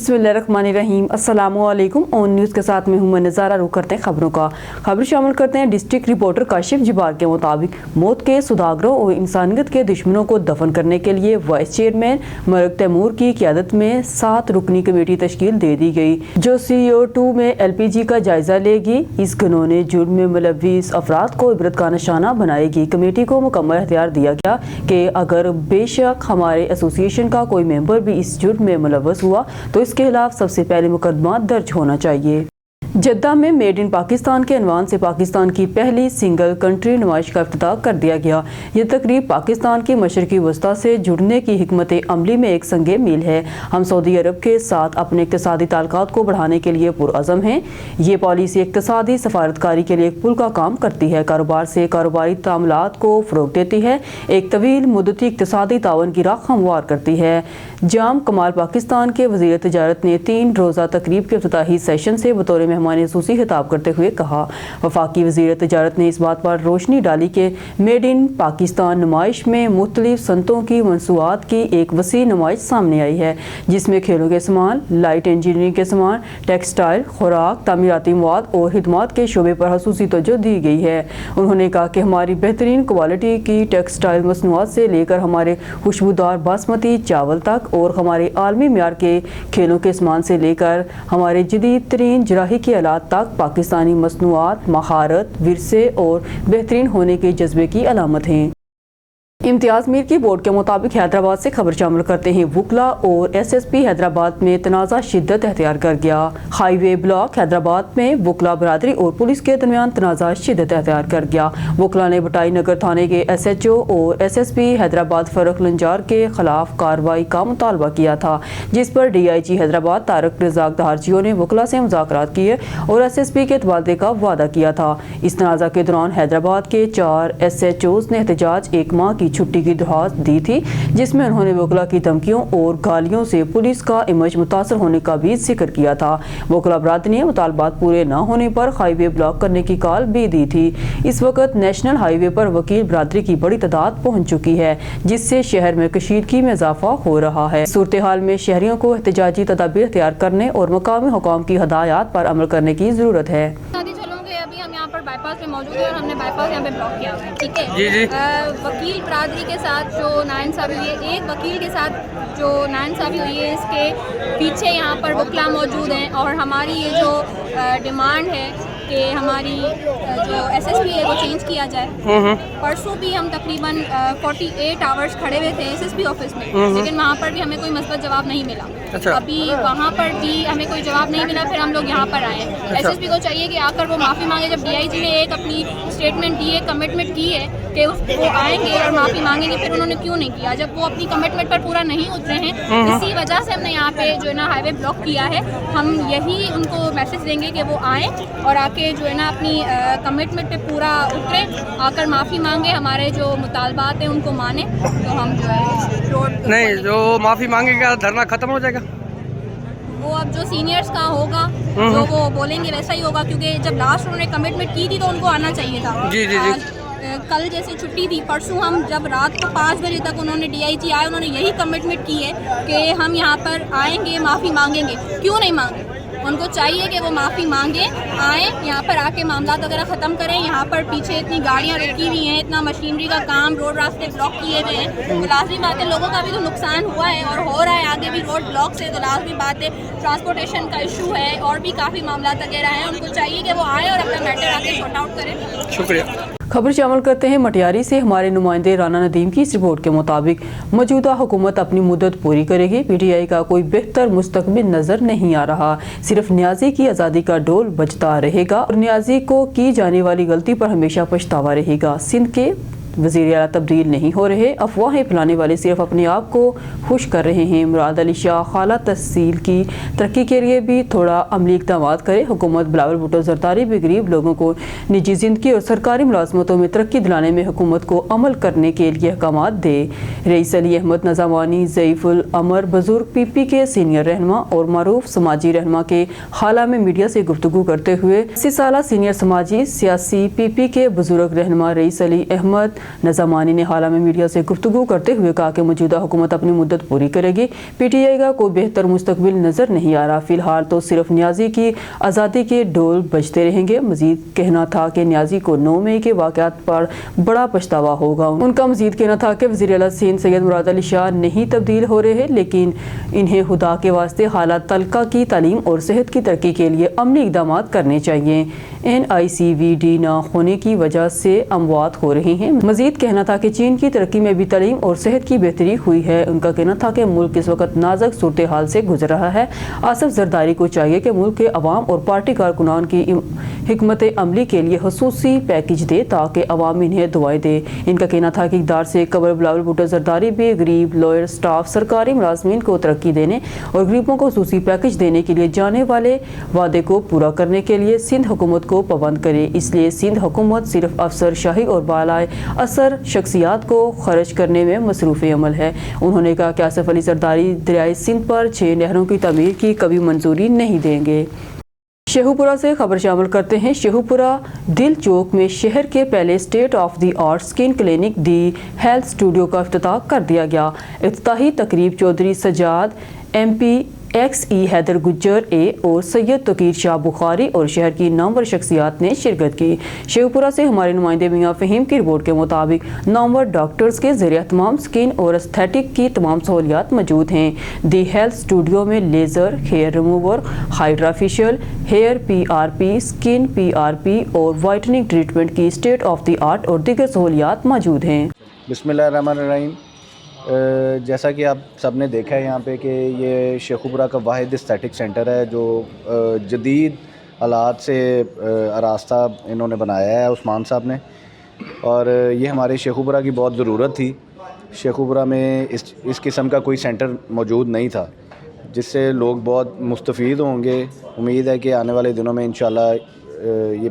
बिस्मिल्लाहिर्रहमानिर्रहीम। अस्सलामुअलैकुम। On news के साथ मैं हूं नज़ारा। रुख करते हैं खबरों का। खबर शामिल करते हैं। डिस्ट्रिक्ट रिपोर्टर काशिफ जिबार के मुताबिक मौत के सौदागरों और इंसानियत के दुश्मनों को दफन करने के लिए वाइस चेयरमैन मलिक तैमूर की क़यादत में 7 रुकनी कमेटी तश्कील दे दी गई, जो CO2 में LPG का जायजा लेगी। इस घिनौने जुर्म में मुलव्विस अफराद को इबरत का निशाना बनाएगी। कमेटी को मुकम्मल इख्तियार दिया गया कि अगर बेशक हमारे एसोसिएशन का कोई मेंबर भी इस जुर्म में मुलव्वस हुआ तो इसके खिलाफ सबसे पहले मुकदमा दर्ज होना चाहिए। जद्दा में मेड इन पाकिस्तान के अनवान से पाकिस्तान की पहली सिंगल कंट्री नुमाइश का इफ्तिताह कर दिया गया। यह तकरीब पाकिस्तान की मशरकी वस्ता से जुड़ने की हिकमत अमली में एक संगे मील है। हम सऊदी अरब के साथ अपने इक़्तिसादी ताल्लुकात को बढ़ाने के लिए पुरअज़म हैं। ये पॉलिसी इक़्तिसादी सफारतकारी के लिए एक पुल का काम करती है, कारोबार से कारोबारी तामुलात को फ़रोग़ देती है, एक तवील मुद्दती इक़्तिसादी तावन की राह हमवार करती है। जाम कमाल पाकिस्तान के वज़ीर तिजारत ने 3 रोज़ा तकरीब के इफ्तिताही सेशन से बतौर मेहमान ख़ुसूसी खिताब करते हुए कहा, वफाकी वज़ीर तिजारत ने इस बात पर रोशनी डाली कि मेड इन पाकिस्तान नुमाइश में मुख्तलिफ सनतों की मंसूआत की एक वसी नुमाइश सामने आई है, जिसमें खेलों के सामान, लाइट इंजीनियरिंग के सामान, टेक्सटाइल, खुराक, तामीराती मवाद और खिदमात के शोबे पर ख़ुसूसी तवज्जो दी गई है। उन्होंने कहा कि हमारी बेहतरीन क्वालिटी की टेक्सटाइल मसनूआत से लेकर हमारे खुशबूदार बासमती चावल तक और हमारे आलमी म्यार के खेलों के सामान से लेकर हमारे जदीद तरीन जराही के आलात तक पाकिस्तानी मसनूआत महारत, विरसे और बेहतरीन होने के जज्बे की अलामत हैं। इम्तियाज मीर की बोर्ड के मुताबिक हैदराबाद से खबर शामिल करते हैं। वकला और SSP हैदराबाद में तनाज़ा शिद्दत अख्तियार कर गया। हाईवे ब्लॉक हैदराबाद में वकला बरादरी और पुलिस के दरमियान तनाज़ा शिद्दत अख्तियार कर गया। वकला ने बटाई नगर थाने के SHO और SSP हैदराबाद फर्रुख लंजार के खिलाफ कार्रवाई का मुतालबा किया था, जिस पर DIG हैदराबाद तारक रज़ाक दहारजियो ने वकला से मुज़ाकरात किए और SSP के तबादले का वादा किया था। इस तनाज़ा के दौरान हैदराबाद के 4 SHOs ने एहतजाज एक माह की छुट्टी की दरख्वास्त दी थी, जिसमें उन्होंने वकला की धमकियों और गालियों से पुलिस का इमेज मुतासर होने का भी जिक्र किया था। वकला बरादरी ने मुतालबात पूरे न होने पर हाईवे ब्लॉक करने की कॉल भी दी थी। इस वक्त नेशनल हाईवे पर वकील बरादरी की बड़ी तादाद पहुंच चुकी है, जिससे शहर में कशीदगी में इजाफा हो रहा है। सूरत हाल में शहरियों को एहतजाजी तदाबीर इख्तियार करने और मकामी हुकाम की हदायत पर अमल करने की जरूरत है। अभी हम यहाँ पर बाईपास पे मौजूद है और हमने बाईपास यहाँ पे ब्लॉक किया हुआ है, ठीक है। जी। वकील बरादरी के साथ जो नाइंसाफ़ी हुई है, एक वकील के साथ जो नाइंसाफ़ी हुई है, इसके पीछे यहाँ पर वकला मौजूद हैं और हमारी ये जो डिमांड है कि हमारी जो SSP है वो चेंज किया जाए। परसों भी हम तकरीबन 48 आवर्स खड़े हुए थे SSP ऑफिस में, लेकिन वहाँ पर भी हमें कोई मस्बत जवाब नहीं मिला। अच्छा। अभी वहाँ पर भी हमें कोई जवाब नहीं मिला, फिर हम लोग यहाँ पर आए हैं। अच्छा। SSP को चाहिए कि आकर वो माफ़ी मांगे। जब DIG ने एक अपनी स्टेटमेंट दी है, कमिटमेंट की है कि वो आएंगे और माफ़ी मांगेंगे, फिर उन्होंने क्यों नहीं किया? जब वो अपनी कमिटमेंट पर पूरा नहीं उतरे हैं, इसी वजह से हमने यहाँ पे जो है ना हाईवे ब्लॉक किया है। हम यही उनको मैसेज देंगे कि वो आएँ और आके जो है ना अपनी कमिटमेंट पे पूरा उतरे, आकर माफ़ी मांगे, हमारे जो मुतालबात हैं उनको माने, तो हम जो है रोड नहीं, जो माफ़ी मांगेगा धरना खत्म हो जाएगा। वो अब जो सीनियर्स का होगा, जो वो बोलेंगे वैसा ही होगा, क्योंकि जब लास्ट उन्होंने कमिटमेंट की थी तो उनको आना चाहिए था। जी। कल जैसे छुट्टी थी, परसों हम जब रात को 5 बजे तक उन्होंने DIG आए, उन्होंने यही कमिटमेंट की है कि हम यहाँ पर आएंगे, माफ़ी मांगेंगे। क्यों नहीं मांगे? उनको चाहिए कि वो माफ़ी मांगे, आएँ यहाँ पर आके मामला वगैरह ख़त्म करें। यहाँ पर पीछे इतनी गाड़ियाँ रुकी हुई हैं, इतना मशीनरी का काम, रोड रास्ते ब्लॉक किए हुए हैं, तो लाजमी बात है लोगों का भी तो नुकसान हुआ है और हो रहा है, आगे भी रोड ब्लॉक से, तो लाजमी बात है ट्रांसपोर्टेशन का इशू है और भी काफ़ी मामला वगैरह हैं। उनको चाहिए कि वो आएँ और अपना मैटर आके सॉर्ट आउट करें। शुक्रिया। खबर शामिल करते हैं मटियारी से। हमारे नुमाइंदे राना नदीम की इस रिपोर्ट के मुताबिक मौजूदा हुकूमत अपनी मुद्दत पूरी करेगी। PTI का कोई बेहतर मुस्तकबिल नजर नहीं आ रहा, सिर्फ न्याजी की आज़ादी का डोल बजता रहेगा और न्याजी को की जाने वाली गलती पर हमेशा पछतावा रहेगा। सिंध के वज़ीर आला तब्दील नहीं हो रहे, अफवाहें फैलाने वाले सिर्फ अपने आप को खुश कर रहे हैं। मुराद अली शाह खाला तहसील की तरक्की के लिए भी थोड़ा अमली इक़दाम करे। हुकूमत बिलावल भुट्टो ज़रदारी भी गरीब लोगों को निजी ज़िंदगी और सरकारी मुलाजमतों में तरक्की दिलाने में हुकूमत को अमल करने के लिए अहकाम दे। रईस अली अहमद नज़ामानी ज़ईफ़ुल अमर बुज़ुर्ग PP के सीनियर रहनुमा और मरूफ समाजी रहनुमा के हाला में मीडिया से गुफ्तगू करते हुए 80 साला सीनियर समाजी सियासी PP के बुज़ुर्ग रहनुमा रईस अली अहमद नज़ामानी ने हाल में मीडिया से गुफ्तगू करते हुए कहा कि मौजूदा हुकूमत अपनी मुद्दत पूरी करेगी। PTI का कोई बेहतर मुस्तकबिल नज़र नहीं आ रहा। फिलहाल तो सिर्फ न्याजी की आज़ादी के ढोल बजते रहेंगे। मजीद कहना था कि न्याजी को 9 मई के वाक़यात पर बड़ा पछतावा होगा। उनका मजीद कहना था कि वज़ीर आला सिंध सैयद मुराद अली शाह नहीं तब्दील हो रहे हैं, लेकिन इन्हें खुदा के वास्ते हालात तलका की तालीम और सेहत की तरक्की के लिए अमली इक़दाम करने चाहिए। NICVD न होने की वजह से अमवात हो रही हैं। मजीद कहना था कि चीन की तरक्की में भी तालीम और सेहत की बेहतरी हुई है। उनका कहना था कि मुल्क इस वक्त नाजुक सूरत हाल से गुजर रहा है। आसिफ जरदारी को चाहिए कि मुल्क के अवाम और पार्टी कारकुनान की हिकमत अमली के लिए खसूसी पैकेज दे ताकि अवाम इन्हें दुआएं दे। इनका कहना था कि इक़दार से कबल बिलावल भुट्टो जरदारी भी गरीब, लॉयर, स्टाफ, सरकारी मुलाजमीन को तरक्की देने और गरीबों को खसूसी पैकेज देने के लिए जाने वाले वादे को पूरा करने के लिए सिंध हुकूमत को पाबंद करे। इसलिए सिंध हुकूमत सिर्फ अफसर शाही और बालाए असर शख्सियात को खर्च करने में मसरूफ़ अमल है। उन्होंने कहा कि आसिफ अली जरदारी दरियाए सिंध पर 6 नहरों की तमीर की कभी मंजूरी नहीं देंगे। शेखुपुरा से खबर शामिल करते हैं। शेखुपुरा दिल चौक में शहर के पहले state of the art skin clinic the health studio का इफ्तिताह कर दिया गया। इफ्तिताही तकरीब चौधरी सजाद MP XE हैदर गुज्जर और सैयद तकीर शाह बुखारी और शहर की नामवर शख्सियात ने शिरकत की। शेखपुरा से हमारे नुमाइंदे मियाँ फ़हीम की रिपोर्ट के मुताबिक नामवर डॉक्टर्स के ज़रिए तमाम स्किन और एस्थेटिक की तमाम सहूलियात मौजूद हैं। दी हेल्थ स्टूडियो में laser, hair remover, hydra facial, hair PRP, skin PRP और वाइटनिंग ट्रीटमेंट की स्टेट ऑफ द आर्ट और दीगर सहूलियात मौजूद हैं। बिस्मिल्लाहिर्रहमानिर्रहीम। जैसा कि आप सब ने देखा है यहाँ पे कि ये शेखुपुरा का वाहिद एस्थेटिक सेंटर है जो जदीद हालात से आरास्ता इन्होंने बनाया है उस्मान साहब ने, और ये हमारे शेखुपुरा की बहुत ज़रूरत थी। शेखुपुरा में इस किस्म का कोई सेंटर मौजूद नहीं था जिससे लोग बहुत मुस्तफ़ीद होंगे। उम्मीद है कि आने वाले दिनों में इंशाल्लाह ये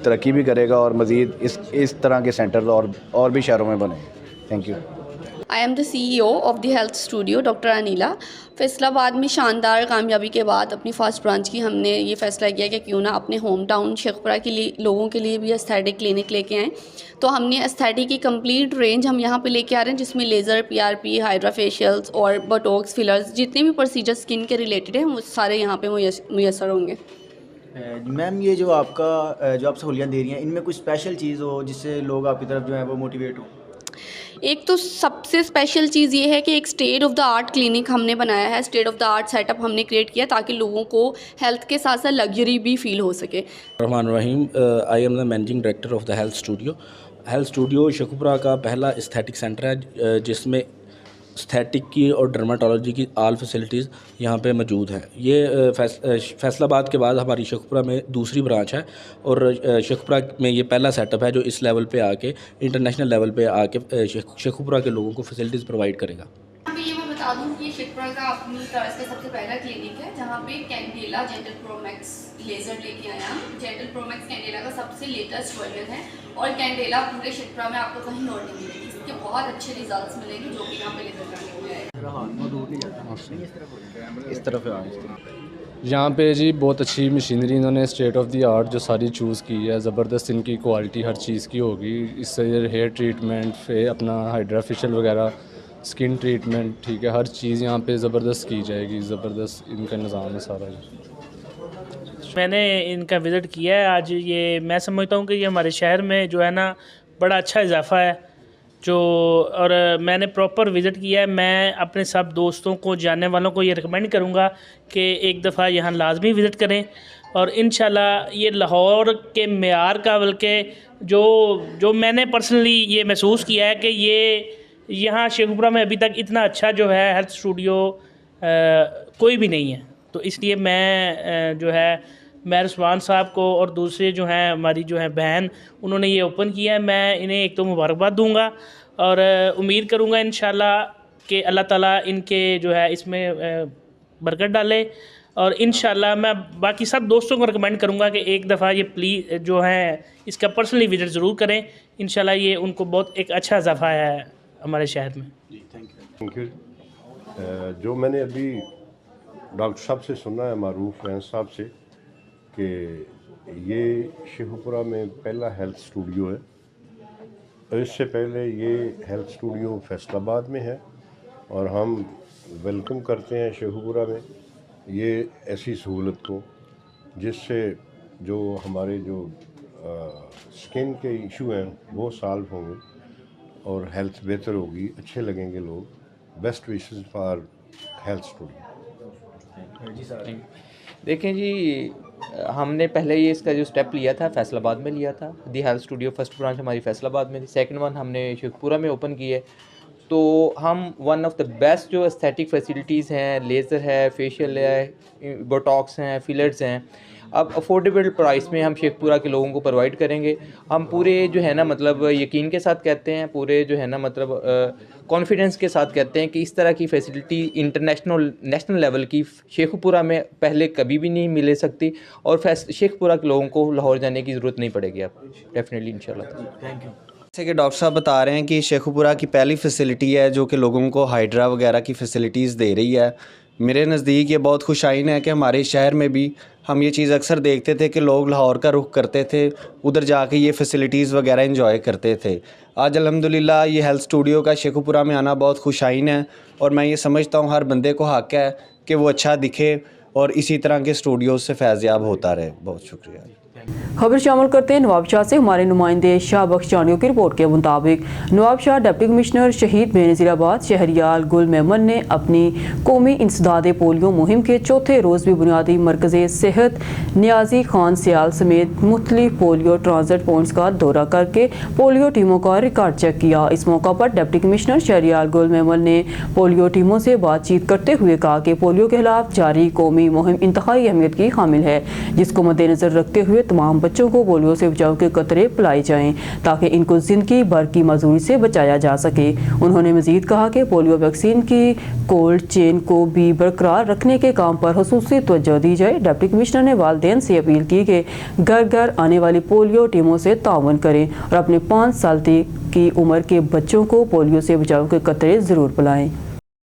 तरक्की भी करेगा और मज़ीद इस तरह के सेंटर और भी शहरों में बने। Thank you. I am the CEO of the health studio doctor Anila. Faisalabad में शानदार कामयाबी के बाद अपनी फर्स्ट ब्रांच की हमने ये फ़ैसला किया कि क्यों ना अपने होम टाउन शेखपुरा के लिए लोगों के लिए भी एस्थेटिक क्लिनिक लेके आएँ। तो हमने एस्थेटिक की कंप्लीट रेंज हम यहाँ पे लेके आ रहे हैं, जिसमें लेज़र, PRP, हाइड्रा फेशियल्स और बोटॉक्स, फिलर्स, जितने भी प्रोसीजर स्किन के रिलेटेड हैं वो सारे यहाँ पे मुयसर होंगे। मैम ये जो आप सहूलियत दे रही हैं, इनमें कुछ स्पेशल चीज़ हो जिससे लोग आपकी तरफ जो है वो मोटिवेट हो? एक तो सबसे स्पेशल चीज़ ये है कि एक state of the art clinic हमने बनाया है। State of the art setup हमने क्रिएट किया ताकि लोगों को हेल्थ के साथ साथ लग्जरी भी फील हो सके। Rehman Rahim, I am the managing director of the health studio. Health studio Sheikhupura का पहला एस्थेटिक सेंटर है जिसमें एस्थेटिक की और डर्माटोलॉजी की आल फैसिलिटीज़ यहाँ पे मौजूद हैं। ये फैसलाबाद के बाद हमारी शेखुपुरा में दूसरी ब्रांच है और शेखुपुरा में ये पहला सेटअप है जो इस लेवल पे आके इंटरनेशनल लेवल पे आके शेखुपुरा के लोगों को फैसिलिटीज़ प्रोवाइड करेगा। ये मैं बता दूं कि शेखपुरा का अपनी तरह से सबसे पहला क्लिनिक है जहाँ पे कैंडेला जेंटल प्रोमैक्स लेज़र लेके आया हम। जेंटल प्रोमैक्स कैंडेला का सबसे लेटेस्ट वर्जन है और कैंडेला पूरे शेखपुरा में आपको कहीं और नहीं मिलेगी। इसके बहुत अच्छे रिजल्ट्स मिलेंगे जो कि यहाँ पे लेकर जाने हुए हैं। इस तरफ यहाँ पे जी बहुत अच्छी मशीनरी इन्होंने स्टेट ऑफ द आर्ट जो सारी चूज़ की है। ज़बरदस्त इनकी क्वालिटी हर चीज़ की होगी। इससे हेयर ट्रीटमेंट, अपना हाइड्रा फेशियल वगैरह, स्किन ट्रीटमेंट, ठीक है, हर चीज़ यहाँ पे ज़बरदस्त की जाएगी। ज़बरदस्त इनका निज़ाम है सारा। मैंने इनका विज़िट किया है आज। ये मैं समझता हूँ कि ये हमारे शहर में जो है ना बड़ा अच्छा इजाफ़ा है और मैंने प्रॉपर विज़िट किया है। मैं अपने सब दोस्तों को, जानने वालों को ये रिकमेंड करूँगा कि एक दफ़ा यहाँ लाजमी विज़िट करें और इंशाल्लाह ये लाहौर के मेयार का, बल्कि जो मैंने पर्सनली ये महसूस किया है कि ये यहाँ शेखुपुरा में अभी तक इतना अच्छा जो है हेल्थ स्टूडियो कोई भी नहीं है। तो इसलिए मैं जो है मैं उस्मान साहब को और दूसरे जो हैं हमारी जो हैं बहन, उन्होंने ये ओपन किया है। मैं इन्हें एक तो मुबारकबाद दूंगा और उम्मीद करूंगा इंशाल्लाह कि अल्लाह ताला इनके जो है इसमें बरकत डाले और इंशाल्लाह मैं बाकी सब दोस्तों को रिकमेंड करूंगा कि एक दफ़ा ये प्लीज़ जो है इसका पर्सनली विज़िट ज़रूर करें। इंशाल्लाह ये उनको बहुत एक अच्छा इजाफ़ा है हमारे शहर में। Thank you. जो मैंने अभी डॉक्टर साहब से सुना है, मारूफ वैन साहब से, कि ये शेखुपुरा में पहला हेल्थ स्टूडियो है اس سے پہلے یہ ہیلتھ اسٹوڈیو فیصل آباد میں ہے اور ہم ویلکم کرتے ہیں شیخو پورہ میں یہ ایسی سہولت کو جس سے جو ہمارے جو اسکن کے ایشو ہیں وہ سالو ہوں گے اور ہیلتھ بہتر ہوگی, اچھے لگیں گے لوگ. Best wishes for health studio. جی سر. دیکھیں جی, ہم نے پہلے یہ اس کا جو اسٹیپ لیا تھا فیصل آباد میں لیا تھا. The health studio first branch ہماری فیصل آباد میں تھی. سیکنڈ ون ہم نے شیخو پورہ میں اوپن کی ہے. تو ہم ون آف دا بیسٹ جو استھیٹک فیسلٹیز ہیں, لیزر ہے, فیشیل ہے, بوٹاکس ہیں, فلرز ہیں, اب افورڈیبل پرائس میں ہم شیخو پورہ کے لوگوں کو پرووائڈ کریں گے. ہم پورے جو ہے نا مطلب یقین کے ساتھ کہتے ہیں, پورے جو ہے نا مطلب کانفیڈنس کے ساتھ کہتے ہیں کہ اس طرح کی فیسلٹی انٹرنیشنل نیشنل لیول کی شیخو پورہ میں پہلے کبھی بھی نہیں ملے سکتی, اور شیخو پورہ کے لوگوں کو لاہور جانے کی ضرورت نہیں پڑے گی اب ڈیفینیٹلی انشاءاللہ. Thank you. جیسے کہ ڈاکٹر صاحب بتا رہے ہیں کہ شیخو پورہ کی پہلی فیسلٹی ہے جو کہ لوگوں کو ہائیڈرا وغیرہ کی فیسلٹیز دے رہی ہے. میرے نزدیک یہ بہت خوش آئین ہے کہ ہمارے شہر میں بھی ہم یہ چیز اکثر دیکھتے تھے کہ لوگ لاہور کا رخ کرتے تھے, ادھر جا کے یہ فیسلٹیز وغیرہ انجوائے کرتے تھے. آج الحمدللہ یہ ہیلتھ اسٹوڈیو کا شیخو پورہ میں آنا بہت خوش آئین ہے, اور میں یہ سمجھتا ہوں ہر بندے کو حق ہے کہ وہ اچھا دکھے اور اسی طرح کے اسٹوڈیوز سے فیض یاب ہوتا رہے. بہت شکریہ. خبر شامل کرتے ہیں نواب شاہ سے. ہمارے نمائندے شاہ بخش چانیو کی رپورٹ کے مطابق نواب شاہ ڈپٹی کمشنر شہید بے نظیر آباد شہریال گل میمن نے اپنی قومی انسداد پولیو مہم کے چوتھے روز بھی بنیادی مرکز صحت نیازی خان سیال سمیت مختلف پولیو ٹرانزٹ پوائنٹس کا دورہ کر کے پولیو ٹیموں کا ریکارڈ چیک کیا. اس موقع پر ڈپٹی کمشنر شہریال گل میمن نے پولیو ٹیموں سے بات چیت کرتے ہوئے کہا کہ پولیو کے خلاف جاری قومی مہم انتہائی اہمیت کی حامل ہے, جس کو مد نظر رکھتے ہوئے تمام بچوں کو پولیو سے بچاؤ کے قطرے پلائے جائیں تاکہ ان کو زندگی بھر کی معذوری سے بچایا جا سکے. انہوں نے مزید کہا کہ پولیو ویکسین کی کولڈ چین کو بھی برقرار رکھنے کے کام پر خصوصی توجہ دی جائے. ڈپٹی کمشنر نے والدین سے اپیل کی کہ گھر گھر آنے والی پولیو ٹیموں سے تعاون کریں اور اپنے 5 سال تک کی عمر کے بچوں کو پولیو سے بچاؤ کے قطرے ضرور پلائیں.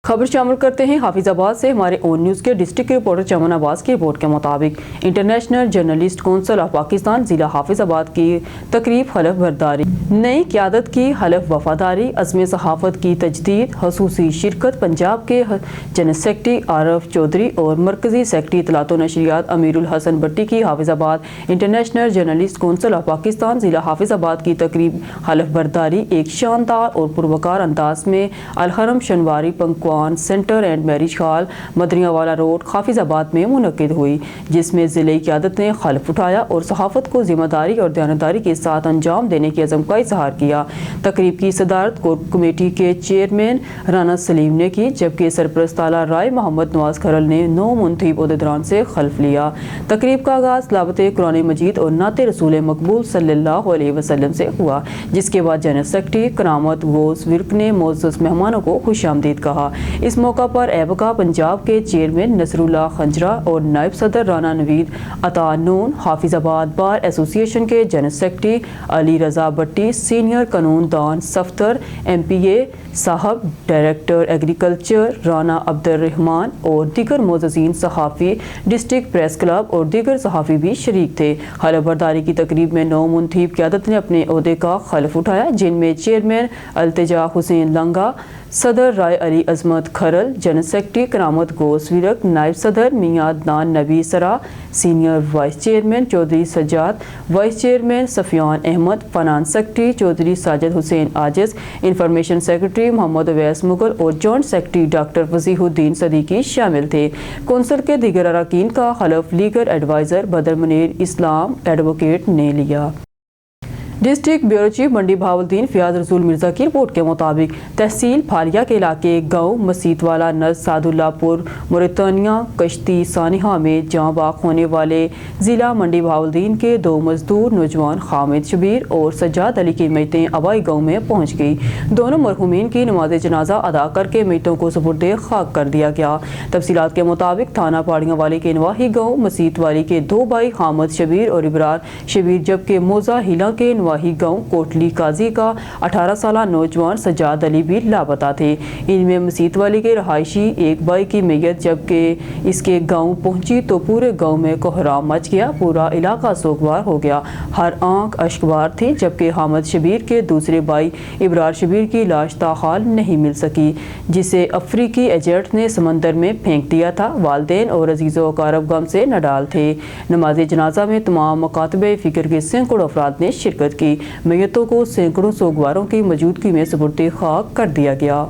خبر شامل کرتے ہیں حافظ آباد سے. ہمارے اون نیوز کے ڈسٹرکٹ رپورٹر چمن عباس کی رپورٹ کے مطابق international journalist council of Pakistan ضلع حافظ آباد کی تقریب حلف برداری, نئی قیادت کی حلف وفاداری, عزم صحافت کی تجدید, خصوصی شرکت پنجاب کے جنرل سیکرٹری عارف چودھری اور مرکزی سیکرٹری اطلاعات و نشریات امیر الحسن بٹی کی. حافظ آباد international journalist council of Pakistan ضلع حافظ آباد کی تقریب حلف برداری ایک شاندار اور پروکار انداز میں Al Haram Shinwari Pakwan centre and marriage hall Madina والا روڈ حافظ آباد میں منعقد ہوئی, جس میں ضلعی قیادت نے حلف اٹھایا اور صحافت کو ذمہ داری اور دیانتداری کے ساتھ انجام دینے کے عزم کا اظہار کیا. تقریب کی صدارت کور کمیٹی کے چیئرمین رانا سلیم نے کی, جبکہ سرپرست اعلیٰ رائے محمد نواز کھرل نے 9 منتخب عہدیداران سے حلف لیا. تقریب کا آغاز تلاوت قرآن مجید اور نعت رسول مقبول صلی اللہ علیہ وسلم سے ہوا, جس کے بعد جنرل سیکرٹری کرامت غوث ورک نے معزز مہمانوں کو خوش آمدید کہا. اس موقع پر ایبکا پنجاب کے چیئرمین نصر اللہ خنجرہ اور نائب صدر رانا نوید عطا نون, حافظ آباد بار ایسوسی ایشن کے جنرل سیکرٹری علی رضا بٹی, سینئر قانون دان صفدر MPA صاحب, ڈائریکٹر ایگریکلچر رانا عبد الرحمان اور دیگر معززین, صحافی, ڈسٹرکٹ پریس کلب اور دیگر صحافی بھی شریک تھے. حلف برداری کی تقریب میں 9 منتخب قیادت نے اپنے عہدے کا حلف اٹھایا, جن میں چیئرمین التجا حسین لنگا, صدر رائے علی عظمت کھرل, جنرل سیکرٹری کرامت غوث ورک, نائب صدر میاں Adnan Nabi Sara, senior vice chairman Chaudhry Sajjad, vice chairman Sufyan Ahmed, finance secretary Chaudhry Sajid Hussain Ajiz, information secretary Muhammad Awais Mughal اور جوائنٹ سیکرٹری ڈاکٹر وضیح الدین صدیقی شامل تھے. کونسل کے دیگر اراکین کا حلف لیگل ایڈوائزر بدر منیر اسلام ایڈوکیٹ نے لیا. ڈسٹرکٹ بیورو چیف منڈی بہاولدین فیاض رسول مرزا کی رپورٹ کے مطابق تحصیل پھالیہ کے علاقے گاؤں مسیت والا نز سعد اللہ پور موریتانیہ کشتی سانحہ میں جاں باق ہونے والے ضلع منڈی بہاولدین کے 2 مزدور نوجوان حامد شبیر اور سجاد علی کی میتیں آبائی گاؤں میں پہنچ گئی. دونوں مرحومین کی نماز جنازہ ادا کر کے میتوں کو سپرد خاک کر دیا گیا. تفصیلات کے مطابق تھانہ پاڑیاں والے کے نواحی گاؤں مسیت والی کے 2 بھائی حامد شبیر اور ابرار شبیر, جبکہ موزہ ہیلا کے नवाही गांव कोटली काजी का 18 साल नौजवान सज्जाद अली भी लापता थे। इनमें मसीत वाली के रहायशी एक भाई की मैयत जबकि इसके गांव पहुंची तो पूरे गांव में कोहराम मच गया। पूरा इलाका सोगवार हो गया, हर आंख अश्कबार थी। जबकि हामिद शबीर के दूसरे भाई इब्रार शबीर की लाश ताहाल नहीं मिल सकी, जिसे अफ्रीकी एजेंट ने समंदर में फेंक दिया था। वालिदैन और अजीज़ो अकारब गम से नडाल थे। नमाज जनाजा में तमाम मकातबे फ़िक्र के सैकड़ों अफराद ने शिरकत की। मैयतों को सैकड़ों सोगवारों की मौजूदगी में सुपुर्द खाक कर दिया गया।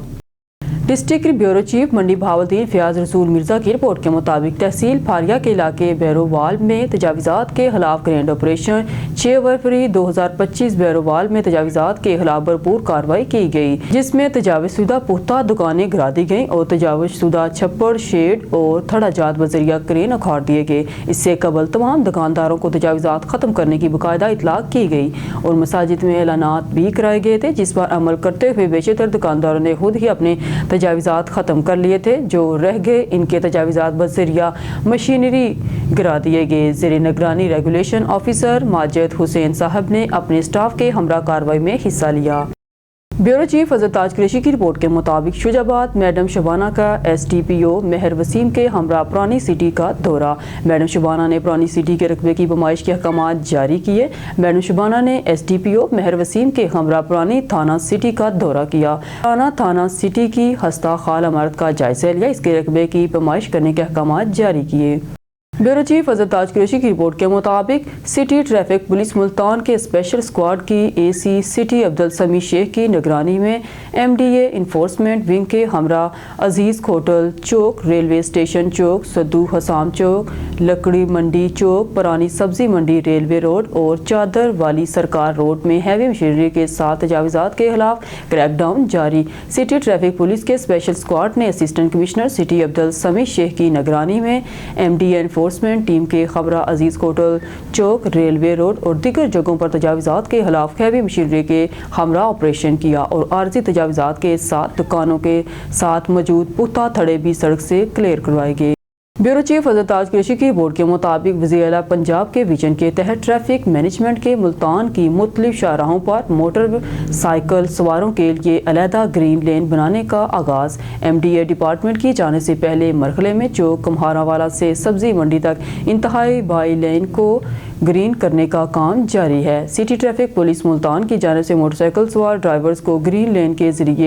डिस्ट्रिक्ट ब्यूरो चीफ मंडी बहावलदीन फयाज रसूल मिर्ज़ा की रिपोर्ट के मुताबिक तहसील फारिया के इलाके बैरोवाल में तजावीज़ात के खिलाफ ग्रैंड ऑपरेशन 6 फरवरी 2025 बैरोवाल में तजावीज़ात के खिलाफ भरपूर कार्रवाई की गई, जिसमें तजावीज़शुदा पुख्ता दुकानें गिरा दी गईं और तजावीज़शुदा छप्पड़, शेड और थड़ाजात बजरिया क्रेन उखाड़ दिए गए। इससे कबल तमाम दुकानदारों को तजावीज़ात ख़त्म करने की बाकायदा इतलाक़ की गई और मसाजिद में ऐलानात भी कराए गए थे, जिस पर अमल करते हुए बेशतर दुकानदारों ने खुद ही अपने तजावीज़ात ख़त्म कर लिए थे। जो रह गए इनके तजावीज़ात बजरिया मशीनरी गिरा दिए गए। ज़ेरे निगरानी रेगुलेशन ऑफिसर माजिद हुसैन साहब ने अपने स्टाफ के हमरा कार्रवाई में हिस्सा लिया। ब्यूरो चीफ हज़रत ताज कुरैशी की रिपोर्ट के मुताबिक शुजाबाद मैडम शबाना का SDPO मेहर वसीम के हमरा पुरानी सिटी का दौरा। मैडम शबाना ने पुरानी सिटी के रकबे की बमाइश के अहकाम जारी किए। मैडम शबाना ने SDPO मेहर वसीम के हमरा पुरानी थाना सिटी का दौरा किया। पुराना थाना सिटी की हस्ता खाल इमारत का जायजा लिया। इसके रकबे की बमाइश करने के अहकाम जारी किए। ब्यूरो चीफ हज़रत ताज कुरैशी की रिपोर्ट के मुताबिक सिटी ट्रैफिक पुलिस मुल्तान के स्पेशल स्क्वाड की AC सिटी अब्दुल समी शेख की निगरानी में MDA इन्फोर्समेंट विंग के हमरा अजीज़ होटल चौक, रेलवे स्टेशन चौक, सद्दू हसाम चौक, लकड़ी मंडी चौक, पुरानी सब्जी मंडी रेलवे रोड और चादर वाली सरकार रोड में हैवी मशीनरी के साथ तजावीज़ात के खिलाफ क्रैकडाउन जारी। सिटी ट्रैफिक पुलिस के स्पेशल स्क्वाड ने असिस्टेंट कमिश्नर सिटी अब्दुल समी शेख की निगरानी में MDA इन्फोर्समेंट टीम के खबरा अजीज़ होटल चौक, रेलवे रोड और दीगर जगहों पर तजावीज़ात के खिलाफ हैवी मशीनरी के हमरा ऑपरेशन किया और आर्जी तजावीज़ात के साथ दुकानों के साथ मौजूद पुख्ता थड़े भी सड़क से क्लियर करवाए गए। ब्यूरो चीफ हज़रत ताज कुरैशी की रिपोर्ट के मुताबिक वज़ीर-ए-आला पंजाब के विजन के तहत ट्रैफिक मैनेजमेंट के मुल्तान की मुख्तलिफ शाहराहों पर मोटर साइकिल सवारों के लिए अलहदा ग्रीन लेन बनाने का आगाज़। MDA डिपार्टमेंट की जाने से पहले मरहले में चौक कम्हारावाला से सब्जी मंडी तक इंतहाई बाई लेन को ग्रीन करने का काम जारी है। सिटी ट्रैफिक पुलिस मुल्तान की जानिब से मोटरसाइकिल सवार ड्राइवर्स को ग्रीन लेन के जरिए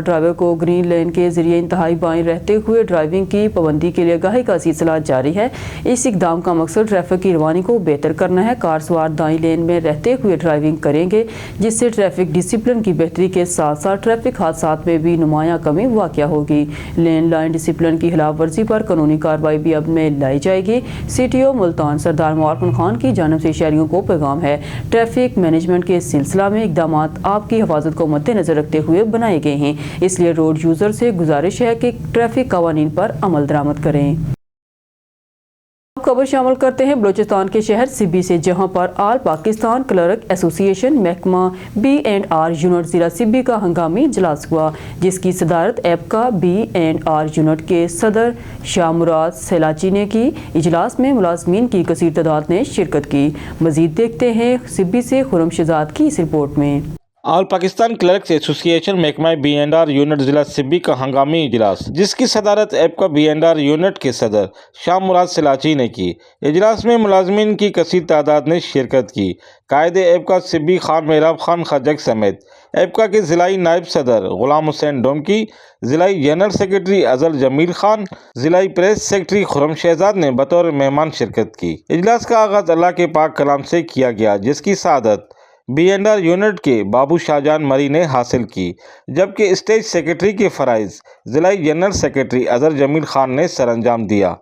ड्राइवर को ग्रीन लेन के जरिए इंतहाई बाएं रहते हुए ड्राइविंग की पाबंदी के लिए आगाही का सिलसिला जारी है। इस इकदाम का मकसद ट्रैफिक की रवानी को बेहतर करना है। कार सवार दाएं लेन में रहते हुए ड्राइविंग करेंगे, जिससे ट्रैफिक डिसिप्लिन की बेहतरी के साथ साथ ट्रैफिक हादसात में भी नुमायां कमी वाक़या होगी। लेन लाइन डिसिप्लिन की खिलाफ वर्जी पर कानूनी कार्रवाई भी अब में लाई जाएगी। CTO मुल्तान सरदार मुबारक खान की जानिब से शहरियों को पैगाम है, ट्रैफिक मैनेजमेंट के सिलसिला में इकदाम आपकी हिफाजत को मद्देनजर रखते हुए बनाए गए हैं, इसलिए रोड यूज़र से गुजारिश है कि ट्रैफिक कवानीन पर अमल दरामद करें। खबर शामिल करते हैं बलूचिस्तान के शहर सिब्बी से, जहां पर आल पाकिस्तान क्लर्क एसोसिएशन महकमा B&R यूनिट ज़िला सिब्बी का हंगामी इजलास हुआ, जिसकी सदारत एपका B&R यूनिट के सदर शाह मुराद सैलाची ने की। इजलास में मुलाजमीन की कसीर तादाद ने शिरकत की। मजीद देखते हैं सिब्बी से खुरम शहजाद की इस रिपोर्ट में। ऑल पाकिस्तान क्लर्क्स एसोसिएशन महकमा B&R यूनिट ज़िला सिब्बी का हंगामी इजलास, जिसकी सदारत एपका B&R यूनिट के सदर शाह मुराद सैलाची ने की। इजलास में मुलाजमीन की कसीर तादाद ने शिरकत की। कायदे एपका सिब्बी खान मेहराब खान खजक समेत एपका के ज़िलाई नायब सदर गुलाम हुसैन डोमकी, ज़िलाई जनरल सेक्रेटरी अजल जमील खान, ज़िलाई प्रेस सेक्रेटरी खुरम शहजाद ने बतौर मेहमान शिरकत की। इजलास का आगाज़ अल्लाह के पाक कलाम से किया गया, जिसकी सआदत B&R यूनिट के बाबू शाहजान मरी ने हासिल की, जबकि स्टेज सेक्रेटरी के फ़राइज़ ज़िलाई जनरल सेक्रेटरी अजहर जमील खान ने सरअंजाम दिया।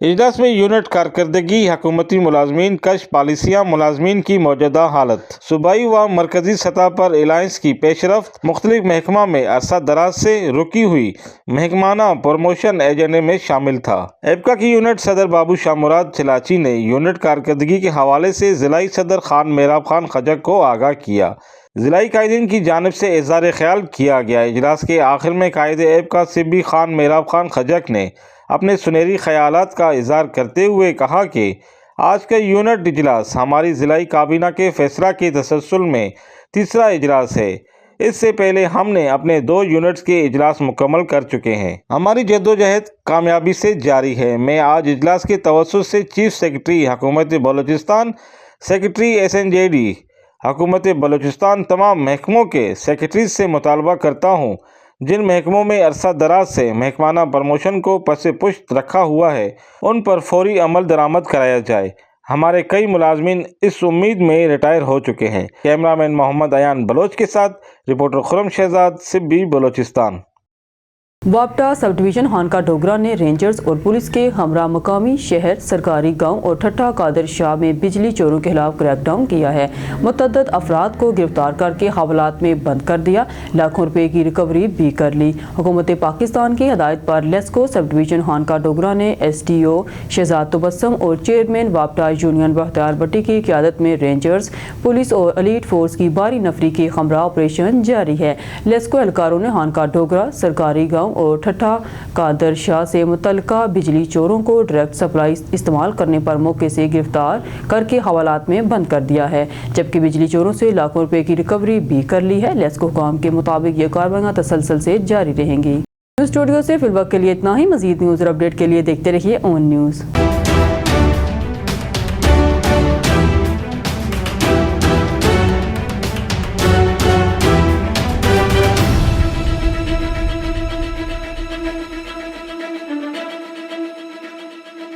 इजलास में यूनिट कारकर्दगी, हुकूमती मुलाजमीन कश पॉलिसियाँ, मुलाजमीन की मौजूदा हालत, सूबाई व मरकजी सतह पर एलायंस की पेशरफ्त, मुख्तलिफ महकमा में अरसा दराज से रुकी हुई महकमाना प्रमोशन एजेंडे में शामिल था। एपका की यूनिट सदर बाबू शाह मुराद सैलाची ने यूनिट कारकर्दगी के हवाले से ज़िलाई सदर खान मेहराब खान खजक को आगाह किया। ضلعی قائدین کی جانب سے اظہار خیال کیا گیا۔ اجلاس کے آخر میں قائد ایب کا سبی خان میراب خان خجک نے اپنے سنہری خیالات کا اظہار کرتے ہوئے کہا کہ آج کا یونٹ اجلاس ہماری ضلعی کابینہ کے فیصلہ کے تسلسل میں تیسرا اجلاس ہے۔ اس سے پہلے ہم نے اپنے 2 یونٹس کے اجلاس مکمل کر چکے ہیں۔ ہماری جدوجہد کامیابی سے جاری ہے۔ میں آج اجلاس کے توسط سے چیف سیکرٹری حکومت بلوچستان، سیکرٹری SNJD حکومت بلوچستان، تمام محکموں کے سیکرٹریز سے مطالبہ کرتا ہوں جن محکموں میں عرصہ دراز سے محکمانہ پروموشن کو پس پشت رکھا ہوا ہے ان پر فوری عمل درآمد کرایا جائے۔ ہمارے کئی ملازمین اس امید میں ریٹائر ہو چکے ہیں۔ کیمرامین محمد ایان بلوچ کے ساتھ رپورٹر خرم شہزاد، سبی، بلوچستان۔ وابٹا سب ڈویژن ہانکا ڈوگرا نے رینجرز اور پولیس کے ہمراہ مقامی شہر، سرکاری گاؤں اور ٹھٹھا قادر شاہ میں بجلی چوروں کے خلاف کریک ڈاؤن کیا ہے۔ متعدد افراد کو گرفتار کر کے حوالات میں بند کر دیا، لاکھوں روپے کی ریکوری بھی کر لی۔ حکومت پاکستان کی ہدایت پر لیسکو سب ڈویژن ہانکا ڈوگرا نے SDO شہزاد تبسم اور چیئرمین وابٹا یونین بختیار بٹی کی قیادت میں رینجرز، پولیس اور ایلیٹ فورس کی بھاری نفری کے ہمراہ آپریشن جاری ہے۔ لیسکو اہلکاروں نے ہانکا ڈوگرا، سرکاری گاؤں اور ٹھٹھا قادر شاہ سے متعلقہ بجلی چوروں کو ڈائریکٹ سپلائی استعمال کرنے پر موقع سے گرفتار کر کے حوالات میں بند کر دیا ہے، جبکہ بجلی چوروں سے لاکھوں روپے کی ریکوری بھی کر لی ہے۔ لیسکو حکام کے مطابق یہ کارروائیاں تسلسل سے جاری رہیں گی۔ نیوز اسٹوڈیو سے فی الوقت کے لیے اتنا ہی۔ مزید نیوز اور اپڈیٹ کے لیے دیکھتے رہیے اون نیوز۔